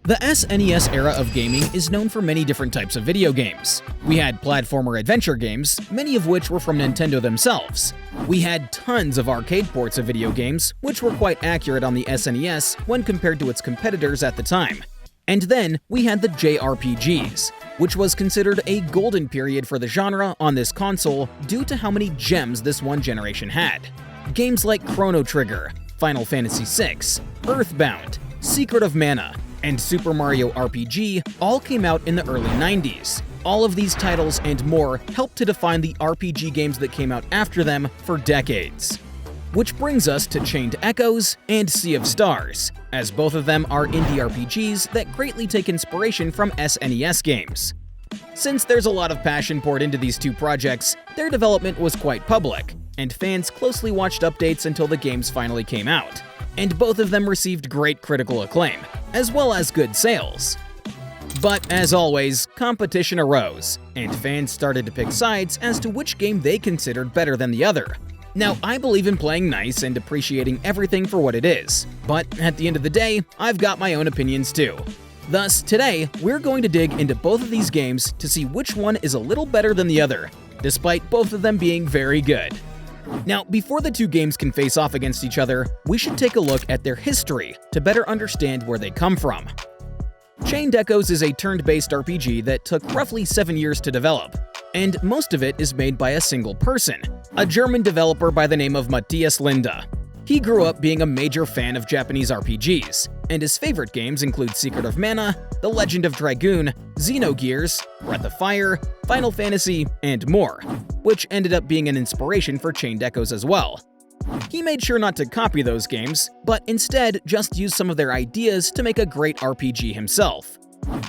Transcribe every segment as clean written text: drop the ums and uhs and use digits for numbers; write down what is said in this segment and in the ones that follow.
The SNES era of gaming is known for many different types of video games. We had platformer adventure games, many of which were from Nintendo themselves. We had tons of arcade ports of video games, which were quite accurate on the SNES when compared to its competitors at the time. And then we had the JRPGs, which was considered a golden period for the genre on this console due to how many gems this one generation had. Games like Chrono Trigger, Final Fantasy VI, EarthBound, Secret of Mana, and Super Mario RPG all came out in the early 90s. All of these titles and more helped to define the RPG games that came out after them for decades. Which brings us to Chained Echoes and Sea of Stars, as both of them are indie RPGs that greatly take inspiration from SNES games. Since there's a lot of passion poured into these two projects, their development was quite public, and fans closely watched updates until the games finally came out. And both of them received great critical acclaim, as well as good sales. But as always, competition arose, and fans started to pick sides as to which game they considered better than the other. Now, I believe in playing nice and appreciating everything for what it is, but at the end of the day, I've got my own opinions too. Thus, today, we're going to dig into both of these games to see which one is a little better than the other, despite both of them being very good. Now, before the two games can face off against each other, we should take a look at their history to better understand where they come from. Chained Echoes is a turn-based RPG that took roughly 7 years to develop, and most of it is made by a single person, a German developer by the name of Matthias Linde. He grew up being a major fan of Japanese RPGs, and his favorite games include Secret of Mana, The Legend of Dragoon, Xenogears, Breath of Fire, Final Fantasy, and more, which ended up being an inspiration for Chained Echoes as well. He made sure not to copy those games, but instead just used some of their ideas to make a great RPG himself.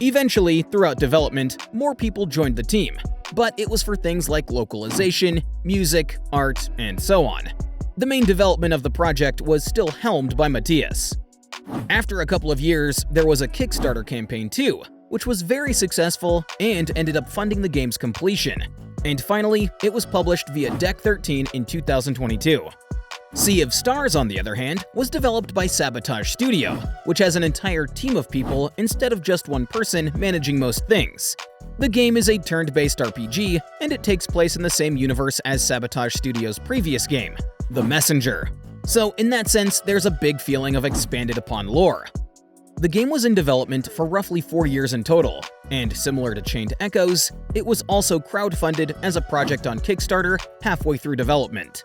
Eventually, throughout development, more people joined the team, but it was for things like localization, music, art, and so on. The main development of the project was still helmed by Matthias. After a couple of years, there was a Kickstarter campaign too, which was very successful and ended up funding the game's completion. And finally, it was published via Deck 13 in 2022. Sea of Stars, on the other hand, was developed by Sabotage Studio, which has an entire team of people instead of just one person managing most things. The game is a turn-based RPG, and it takes place in the same universe as Sabotage Studio's previous game, The Messenger. So in that sense, there's a big feeling of expanded upon lore. The game was in development for roughly 4 years in total, and similar to Chained Echoes, it was also crowdfunded as a project on Kickstarter halfway through development.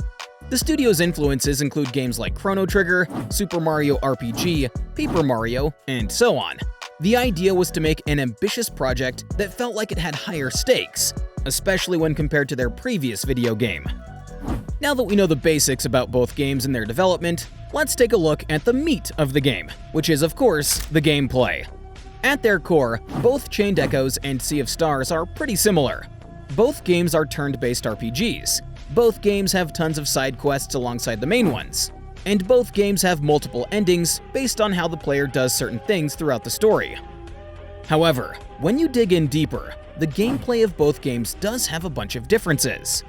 The studio's influences include games like Chrono Trigger, Super Mario RPG, Paper Mario, and so on. The idea was to make an ambitious project that felt like it had higher stakes, especially when compared to their previous video game. Now that we know the basics about both games and their development, let's take a look at the meat of the game, which is, of course, the gameplay. At their core, both Chained Echoes and Sea of Stars are pretty similar. Both games are turn-based RPGs. Both games have tons of side quests alongside the main ones. And both games have multiple endings based on how the player does certain things throughout the story. However, when you dig in deeper, the gameplay of both games does have a bunch of differences.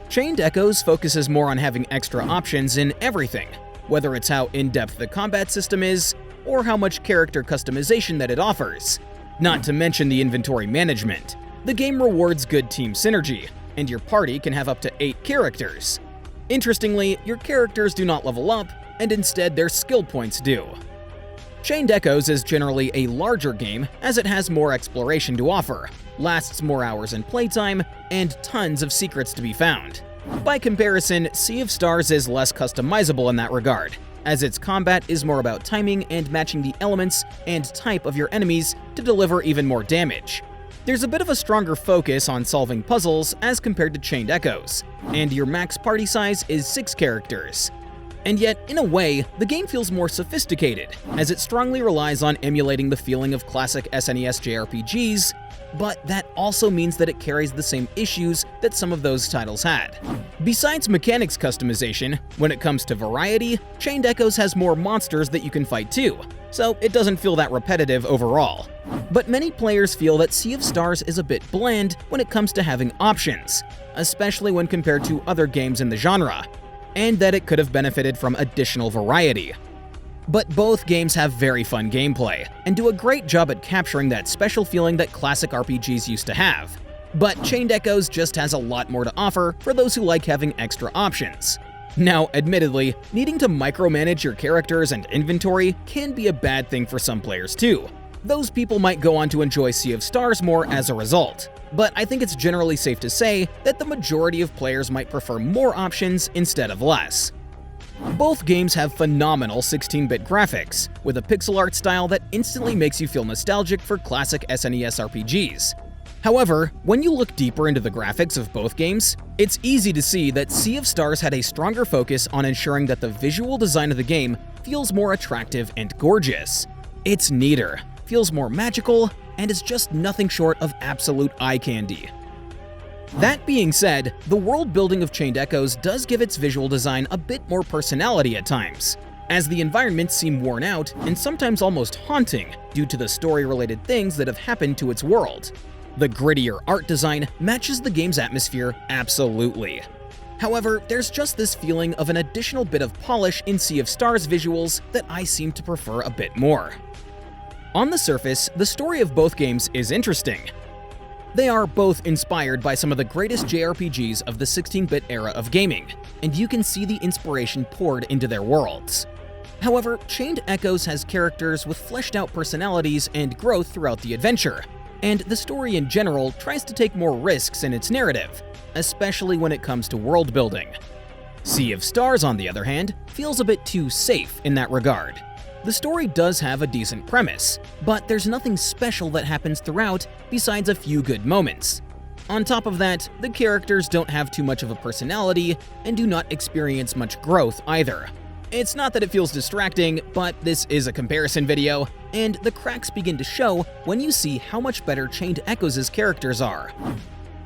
Chained Echoes focuses more on having extra options in everything, whether it's how in-depth the combat system is, or how much character customization that it offers. Not to mention the inventory management. The game rewards good team synergy, and your party can have up to 8 characters. Interestingly, your characters do not level up, and instead their skill points do. Chained Echoes is generally a larger game as it has more exploration to offer, lasts more hours in playtime, and tons of secrets to be found. By comparison, Sea of Stars is less customizable in that regard, as its combat is more about timing and matching the elements and type of your enemies to deliver even more damage. There's a bit of a stronger focus on solving puzzles as compared to Chained Echoes, and your max party size is 6 characters. And yet, in a way, the game feels more sophisticated, as it strongly relies on emulating the feeling of classic SNES JRPGs, but that also means that it carries the same issues that some of those titles had. Besides mechanics customization, when it comes to variety, Chained Echoes has more monsters that you can fight too, so it doesn't feel that repetitive overall. But many players feel that Sea of Stars is a bit bland when it comes to having options, especially when compared to other games in the genre, and that it could have benefited from additional variety. But both games have very fun gameplay, and do a great job at capturing that special feeling that classic RPGs used to have. But Chained Echoes just has a lot more to offer for those who like having extra options. Now, admittedly, needing to micromanage your characters and inventory can be a bad thing for some players too. Those people might go on to enjoy Sea of Stars more as a result. But I think it's generally safe to say that the majority of players might prefer more options instead of less. Both games have phenomenal 16-bit graphics, with a pixel art style that instantly makes you feel nostalgic for classic SNES RPGs. However, when you look deeper into the graphics of both games, it's easy to see that Sea of Stars had a stronger focus on ensuring that the visual design of the game feels more attractive and gorgeous. It's neater, feels more magical, and is just nothing short of absolute eye candy. That being said, the world building of Chained Echoes does give its visual design a bit more personality at times, as the environments seem worn out and sometimes almost haunting due to the story-related things that have happened to its world. The grittier art design matches the game's atmosphere absolutely. However, there's just this feeling of an additional bit of polish in Sea of Stars visuals that I seem to prefer a bit more. On the surface, the story of both games is interesting. They are both inspired by some of the greatest JRPGs of the 16-bit era of gaming, and you can see the inspiration poured into their worlds. However, Chained Echoes has characters with fleshed-out personalities and growth throughout the adventure, and the story in general tries to take more risks in its narrative, especially when it comes to world building. Sea of Stars, on the other hand, feels a bit too safe in that regard. The story does have a decent premise, but there's nothing special that happens throughout besides a few good moments. On top of that, the characters don't have too much of a personality and do not experience much growth either. It's not that it feels distracting, but this is a comparison video, and the cracks begin to show when you see how much better Chained Echoes' characters are.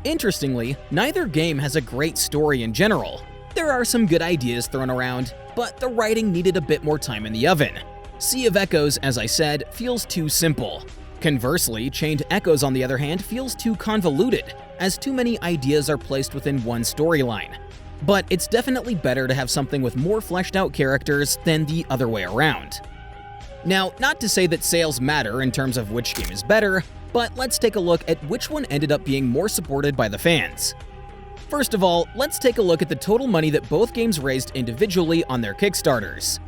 Interestingly, neither game has a great story in general. There are some good ideas thrown around, but the writing needed a bit more time in the oven. Sea of Echoes, as I said, feels too simple. Conversely, Chained Echoes, on the other hand, feels too convoluted, as too many ideas are placed within one storyline. But it's definitely better to have something with more fleshed-out characters than the other way around. Now, not to say that sales matter in terms of which game is better, but let's take a look at which one ended up being more supported by the fans. First of all, let's take a look at the total money that both games raised individually on their Kickstarters.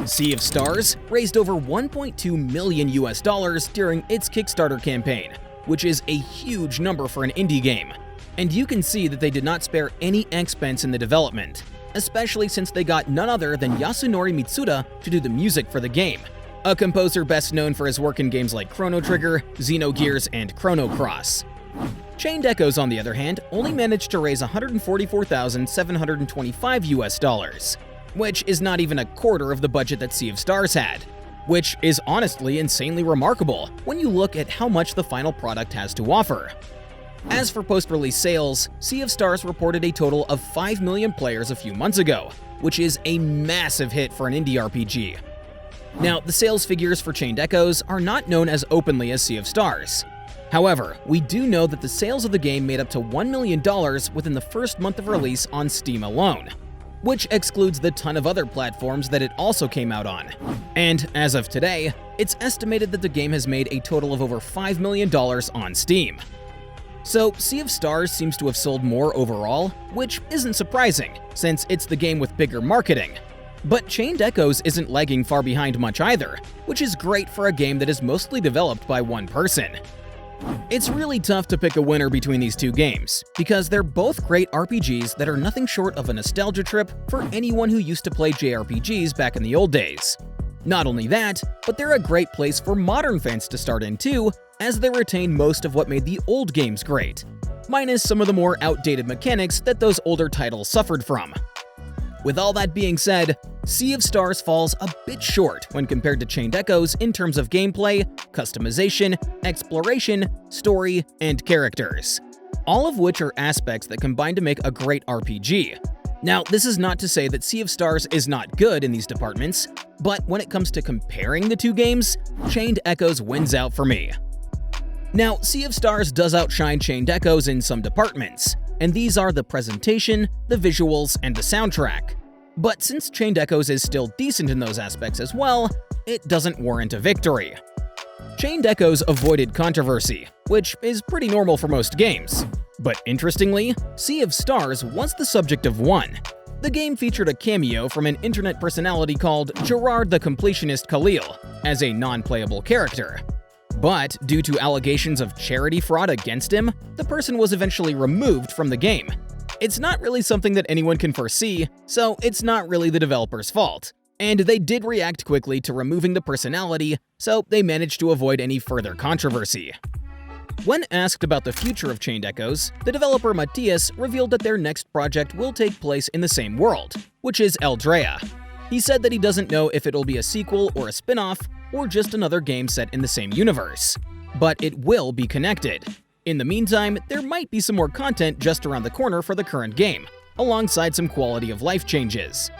Sea of Stars raised over $1.2 million during its Kickstarter campaign, which is a huge number for an indie game. And you can see that they did not spare any expense in the development, especially since they got none other than Yasunori Mitsuda to do the music for the game, a composer best known for his work in games like Chrono Trigger, Xenogears, and Chrono Cross. Chained Echoes, on the other hand, only managed to raise $144,725, which is not even a quarter of the budget that Sea of Stars had, which is honestly insanely remarkable when you look at how much the final product has to offer. As for post-release sales, Sea of Stars reported a total of 5 million players a few months ago, which is a massive hit for an indie RPG. Now, the sales figures for Chained Echoes are not known as openly as Sea of Stars. However, we do know that the sales of the game made up to $1 million within the first month of release on Steam alone, which excludes the ton of other platforms that it also came out on. And as of today, it's estimated that the game has made a total of over $5 million on Steam. So, Sea of Stars seems to have sold more overall, which isn't surprising, since it's the game with bigger marketing. But Chained Echoes isn't lagging far behind much either, which is great for a game that is mostly developed by one person. It's really tough to pick a winner between these two games, because they're both great RPGs that are nothing short of a nostalgia trip for anyone who used to play JRPGs back in the old days. Not only that, but they're a great place for modern fans to start in too, as they retain most of what made the old games great, minus some of the more outdated mechanics that those older titles suffered from. With all that being said, Sea of Stars falls a bit short when compared to Chained Echoes in terms of gameplay, customization, exploration, story, and characters, all of which are aspects that combine to make a great RPG. Now, this is not to say that Sea of Stars is not good in these departments, but when it comes to comparing the two games, Chained Echoes wins out for me. Now, Sea of Stars does outshine Chained Echoes in some departments, and these are the presentation, the visuals, and the soundtrack. But since Chained Echoes is still decent in those aspects as well, it doesn't warrant a victory. Chained Echoes avoided controversy, which is pretty normal for most games. But interestingly, Sea of Stars was the subject of one. The game featured a cameo from an internet personality called Gerard the Completionist Khalil as a non-playable character. But due to allegations of charity fraud against him, the person was eventually removed from the game. It's not really something that anyone can foresee, so it's not really the developer's fault. And they did react quickly to removing the personality, so they managed to avoid any further controversy. When asked about the future of Chained Echoes, the developer Matthias revealed that their next project will take place in the same world, which is Eldrea. He said that he doesn't know if it'll be a sequel or a spin-off, or just another game set in the same universe. But it will be connected. In the meantime, there might be some more content just around the corner for the current game, alongside some quality of life changes.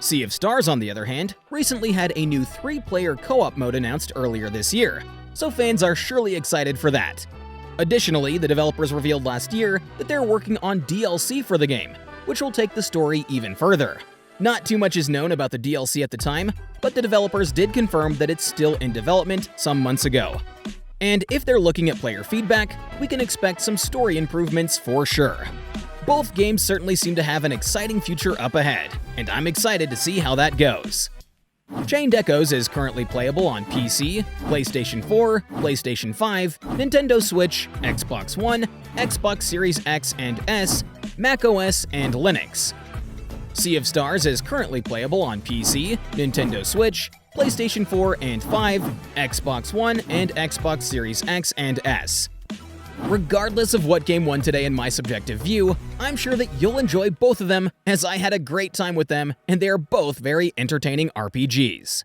Sea of Stars, on the other hand, recently had a new 3-player co-op mode announced earlier this year, so fans are surely excited for that. Additionally, the developers revealed last year that they're working on DLC for the game, which will take the story even further. Not too much is known about the DLC at the time, but the developers did confirm that it's still in development some months ago. And if they're looking at player feedback, we can expect some story improvements for sure. Both games certainly seem to have an exciting future up ahead, and I'm excited to see how that goes. Chained Echoes is currently playable on PC, PlayStation 4, PlayStation 5, Nintendo Switch, Xbox One, Xbox Series X and S, macOS, and Linux. Sea of Stars is currently playable on PC, Nintendo Switch, PlayStation 4 and 5, Xbox One, and Xbox Series X and S. Regardless of what game won today in my subjective view, I'm sure that you'll enjoy both of them, as I had a great time with them, and they are both very entertaining RPGs.